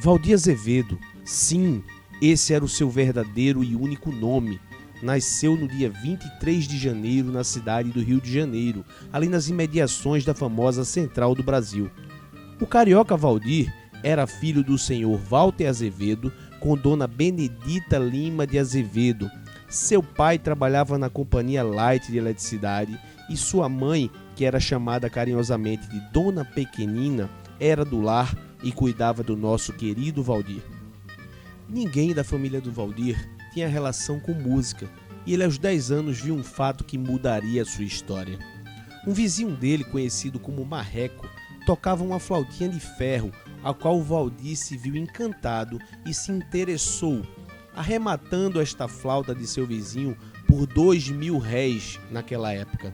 Valdir Azevedo, sim, esse era o seu verdadeiro e único nome. Nasceu no dia 23 de janeiro na cidade do Rio de Janeiro, ali nas imediações da famosa Central do Brasil. O carioca Valdir era filho do senhor Walter Azevedo com dona Benedita Lima de Azevedo. Seu pai trabalhava na Companhia Light de Eletricidade e sua mãe, que era chamada carinhosamente de Dona Pequenina, era do lar e cuidava do nosso querido Valdir. Ninguém da família do Valdir tinha relação com música, e ele aos 10 anos viu um fato que mudaria a sua história. Um vizinho dele, conhecido como Marreco, tocava uma flautinha de ferro, a qual o Valdir se viu encantado e se interessou, arrematando esta flauta de seu vizinho por 2.000 réis naquela época.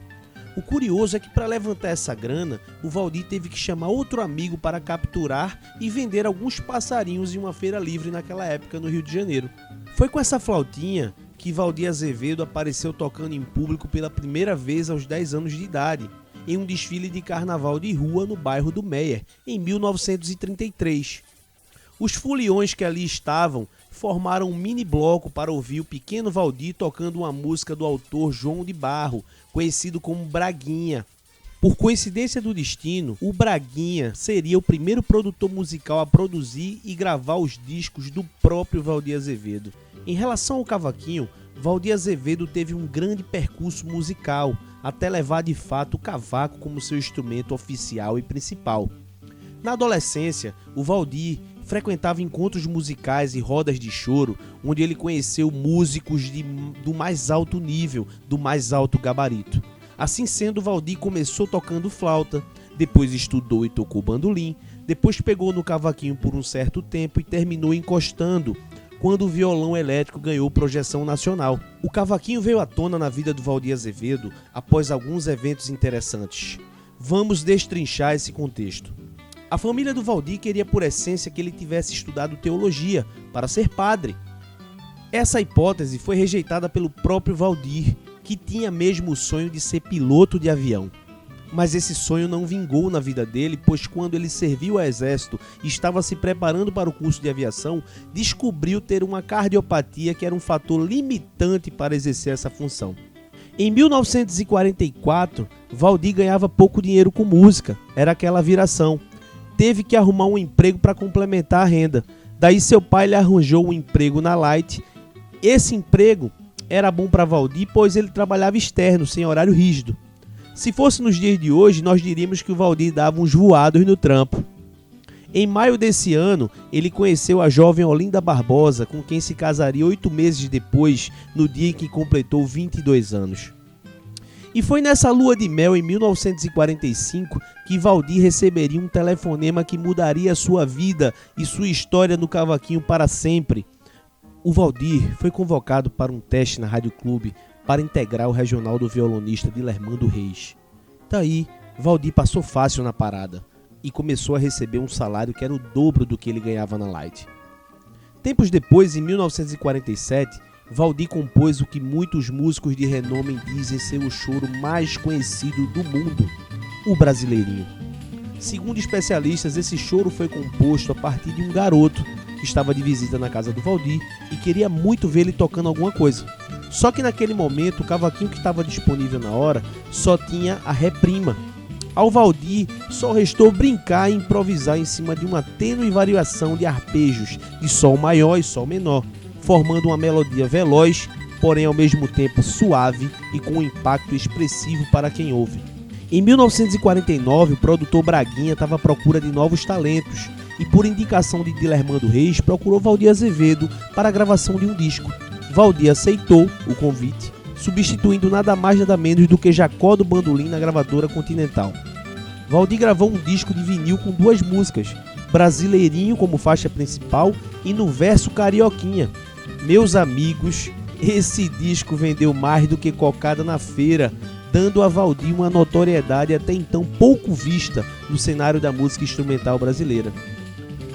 O curioso é que para levantar essa grana, o Valdir teve que chamar outro amigo para capturar e vender alguns passarinhos em uma feira livre naquela época no Rio de Janeiro. Foi com essa flautinha que Valdir Azevedo apareceu tocando em público pela primeira vez aos 10 anos de idade, em um desfile de carnaval de rua no bairro do Meier, em 1933. Os foliões que ali estavam formaram um mini bloco para ouvir o pequeno Valdir tocando uma música do autor João de Barro, conhecido como Braguinha. Por coincidência do destino, o Braguinha seria o primeiro produtor musical a produzir e gravar os discos do próprio Valdir Azevedo. Em relação ao cavaquinho, Valdir Azevedo teve um grande percurso musical, até levar de fato o cavaco como seu instrumento oficial e principal. Na adolescência, o Valdir frequentava encontros musicais e rodas de choro, onde ele conheceu músicos do mais alto nível, do mais alto gabarito. Assim sendo, Valdir começou tocando flauta, depois estudou e tocou bandolim, depois pegou no cavaquinho por um certo tempo e terminou encostando, quando o violão elétrico ganhou projeção nacional. O cavaquinho veio à tona na vida do Valdir Azevedo após alguns eventos interessantes. Vamos destrinchar esse contexto. A família do Valdir queria por essência que ele tivesse estudado teologia para ser padre. Essa hipótese foi rejeitada pelo próprio Valdir, que tinha mesmo o sonho de ser piloto de avião. Mas esse sonho não vingou na vida dele, pois quando ele serviu ao exército e estava se preparando para o curso de aviação, descobriu ter uma cardiopatia que era um fator limitante para exercer essa função. Em 1944, Valdir ganhava pouco dinheiro com música, era aquela viração. Teve que arrumar um emprego para complementar a renda. Daí seu pai lhe arranjou um emprego na Light. Esse emprego era bom para Valdir, pois ele trabalhava externo, sem horário rígido. Se fosse nos dias de hoje, nós diríamos que o Valdir dava uns voados no trampo. Em maio desse ano, ele conheceu a jovem Olinda Barbosa, com quem se casaria 8 meses depois, no dia em que completou 22 anos. E foi nessa lua de mel, em 1945, que Valdir receberia um telefonema que mudaria sua vida e sua história no cavaquinho para sempre. O Valdir foi convocado para um teste na Rádio Clube para integrar o regional do violonista Dilermando Reis. Daí, Valdir passou fácil na parada e começou a receber um salário que era o dobro do que ele ganhava na Light. Tempos depois, em 1947, Valdir compôs o que muitos músicos de renome dizem ser o choro mais conhecido do mundo, o Brasileirinho. Segundo especialistas, esse choro foi composto a partir de um garoto que estava de visita na casa do Valdir e queria muito ver ele tocando alguma coisa. Só que naquele momento, o cavaquinho que estava disponível na hora só tinha a ré prima. Ao Valdir só restou brincar e improvisar em cima de uma tênue variação de arpejos de sol maior e sol menor, formando uma melodia veloz, porém ao mesmo tempo suave e com um impacto expressivo para quem ouve. Em 1949, o produtor Braguinha estava à procura de novos talentos e, por indicação de Dilermando Reis, procurou Valdir Azevedo para a gravação de um disco. Valdir aceitou o convite, substituindo nada mais nada menos do que Jacó do Bandolim na gravadora Continental. Valdir gravou um disco de vinil com 2 músicas, Brasileirinho como faixa principal e no verso Carioquinha. Meus amigos, esse disco vendeu mais do que cocada na feira, dando a Valdir uma notoriedade até então pouco vista no cenário da música instrumental brasileira.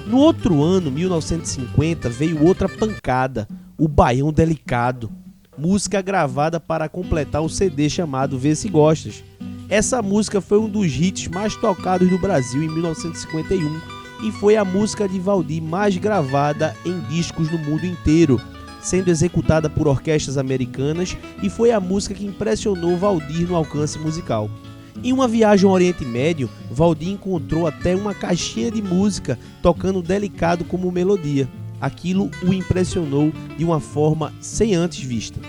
No outro ano, 1950, veio outra pancada, o Baião Delicado, música gravada para completar o CD chamado Vê Se Gostas. Essa música foi um dos hits mais tocados do Brasil em 1951 e foi a música de Valdir mais gravada em discos no mundo inteiro, sendo executada por orquestras americanas, e foi a música que impressionou Valdir no alcance musical. Em uma viagem ao Oriente Médio, Valdir encontrou até uma caixinha de música tocando delicado como melodia. Aquilo o impressionou de uma forma sem antes vista.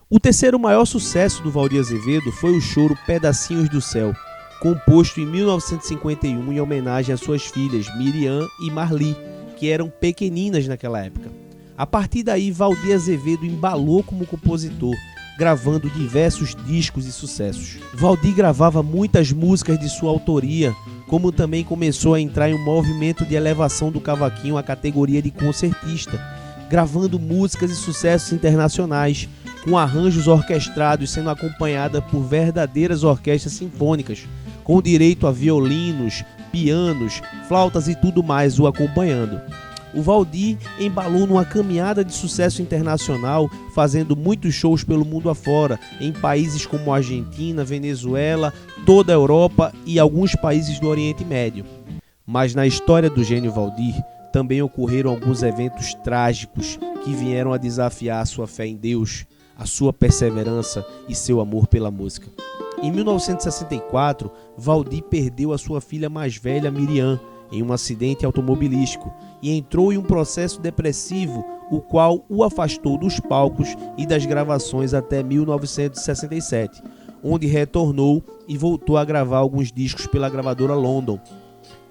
O terceiro maior sucesso do Valdir Azevedo foi o choro Pedacinhos do Céu, composto em 1951 em homenagem às suas filhas Miriam e Marli, que eram pequeninas naquela época. A partir daí, Valdir Azevedo embalou como compositor, gravando diversos discos e sucessos. Valdir gravava muitas músicas de sua autoria, como também começou a entrar em um movimento de elevação do cavaquinho à categoria de concertista, gravando músicas e sucessos internacionais, com arranjos orquestrados sendo acompanhada por verdadeiras orquestras sinfônicas, com direito a violinos, pianos, flautas e tudo mais o acompanhando. O Valdir embalou numa caminhada de sucesso internacional, fazendo muitos shows pelo mundo afora, em países como Argentina, Venezuela, toda a Europa e alguns países do Oriente Médio. Mas na história do gênio Valdir, também ocorreram alguns eventos trágicos que vieram a desafiar a sua fé em Deus, a sua perseverança e seu amor pela música. Em 1964, Valdir perdeu a sua filha mais velha, Miriam, em um acidente automobilístico, e entrou em um processo depressivo, o qual o afastou dos palcos e das gravações até 1967, onde retornou e voltou a gravar alguns discos pela gravadora London.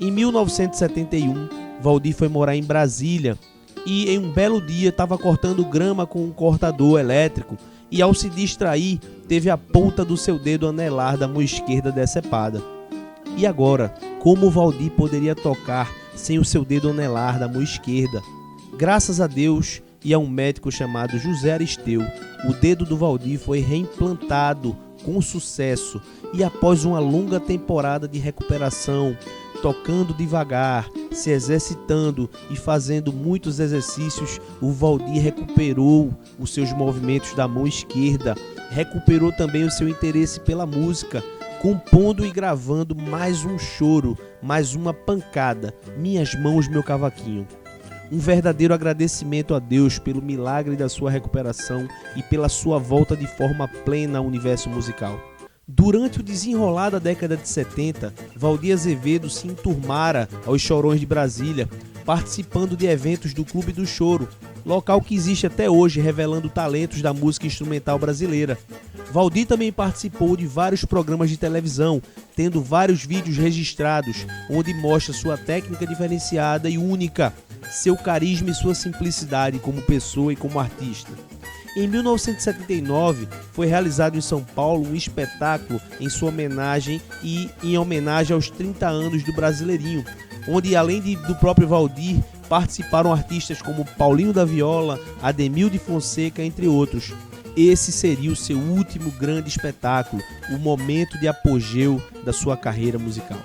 Em 1971, Valdir foi morar em Brasília e em um belo dia estava cortando grama com um cortador elétrico e, ao se distrair, teve a ponta do seu dedo anelar da mão esquerda decepada. E agora, como Valdir poderia tocar sem o seu dedo anelar da mão esquerda? Graças a Deus e a um médico chamado José Aristeu, o dedo do Valdir foi reimplantado com sucesso, e após uma longa temporada de recuperação, tocando devagar, se exercitando e fazendo muitos exercícios, o Valdir recuperou os seus movimentos da mão esquerda, recuperou também o seu interesse pela música, compondo e gravando mais um choro, mais uma pancada, Minhas Mãos, Meu Cavaquinho. Um verdadeiro agradecimento a Deus pelo milagre da sua recuperação e pela sua volta de forma plena ao universo musical. Durante o desenrolar da década de 70, Valdir Azevedo se enturmara aos Chorões de Brasília, participando de eventos do Clube do Choro, local que existe até hoje, revelando talentos da música instrumental brasileira. Valdir também participou de vários programas de televisão, tendo vários vídeos registrados, onde mostra sua técnica diferenciada e única, seu carisma e sua simplicidade como pessoa e como artista. Em 1979, foi realizado em São Paulo um espetáculo em sua homenagem e em homenagem aos 30 anos do Brasileirinho, onde, além do próprio Valdir, participaram artistas como Paulinho da Viola, Ademil de Fonseca, entre outros. Esse seria o seu último grande espetáculo, o momento de apogeu da sua carreira musical.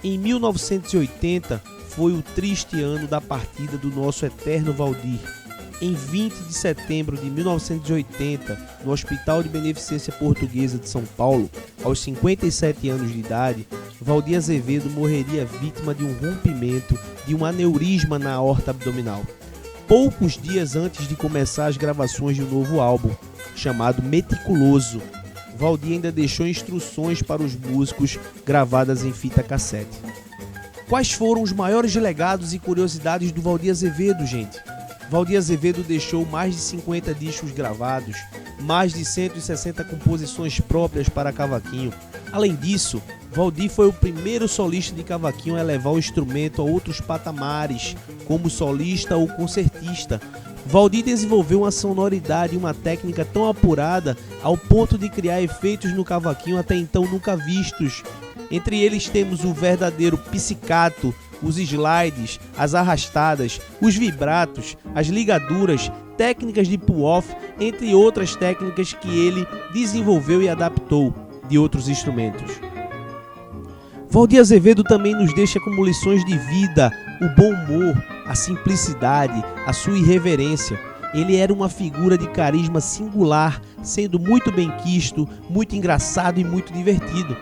Em 1980, foi o triste ano da partida do nosso eterno Valdir. Em 20 de setembro de 1980, no Hospital de Beneficência Portuguesa de São Paulo, aos 57 anos de idade, Valdir Azevedo morreria vítima de um rompimento de um aneurisma na aorta abdominal. Poucos dias antes de começar as gravações de um novo álbum, chamado Meticuloso, Valdir ainda deixou instruções para os músicos gravadas em fita cassete. Quais foram os maiores legados e curiosidades do Valdir Azevedo, gente? Valdir Azevedo deixou mais de 50 discos gravados, mais de 160 composições próprias para cavaquinho. Além disso, Valdir foi o primeiro solista de cavaquinho a elevar o instrumento a outros patamares, como solista ou concertista. Valdir desenvolveu uma sonoridade e uma técnica tão apurada ao ponto de criar efeitos no cavaquinho até então nunca vistos. Entre eles temos o verdadeiro pizzicato, os slides, as arrastadas, os vibratos, as ligaduras, técnicas de pull-off, entre outras técnicas que ele desenvolveu e adaptou de outros instrumentos. Valdir Azevedo também nos deixa como lições de vida o bom humor, a simplicidade, a sua irreverência. Ele era uma figura de carisma singular, sendo muito bem quisto, muito engraçado e muito divertido.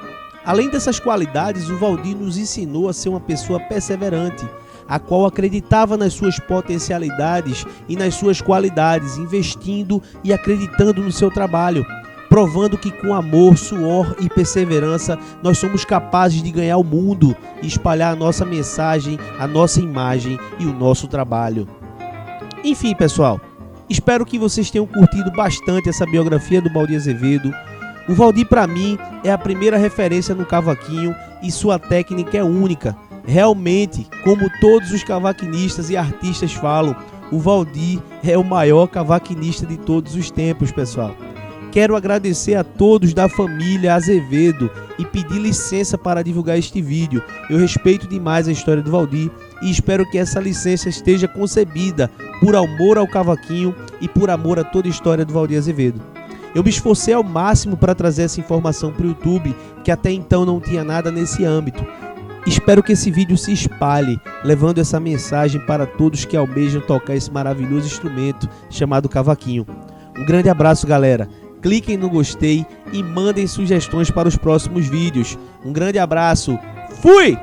Além dessas qualidades, o Valdir nos ensinou a ser uma pessoa perseverante, a qual acreditava nas suas potencialidades e nas suas qualidades, investindo e acreditando no seu trabalho, provando que com amor, suor e perseverança nós somos capazes de ganhar o mundo e espalhar a nossa mensagem, a nossa imagem e o nosso trabalho. Enfim, pessoal, espero que vocês tenham curtido bastante essa biografia do Valdir Azevedo. O Valdir, para mim, é a primeira referência no cavaquinho e sua técnica é única. Realmente, como todos os cavaquinistas e artistas falam, o Valdir é o maior cavaquinista de todos os tempos, pessoal. Quero agradecer a todos da família Azevedo e pedir licença para divulgar este vídeo. Eu respeito demais a história do Valdir e espero que essa licença esteja concebida por amor ao cavaquinho e por amor a toda a história do Valdir Azevedo. Eu me esforcei ao máximo para trazer essa informação para o YouTube, que até então não tinha nada nesse âmbito. Espero que esse vídeo se espalhe, levando essa mensagem para todos que almejam tocar esse maravilhoso instrumento chamado cavaquinho. Um grande abraço, galera. Cliquem no gostei e mandem sugestões para os próximos vídeos. Um grande abraço. Fui!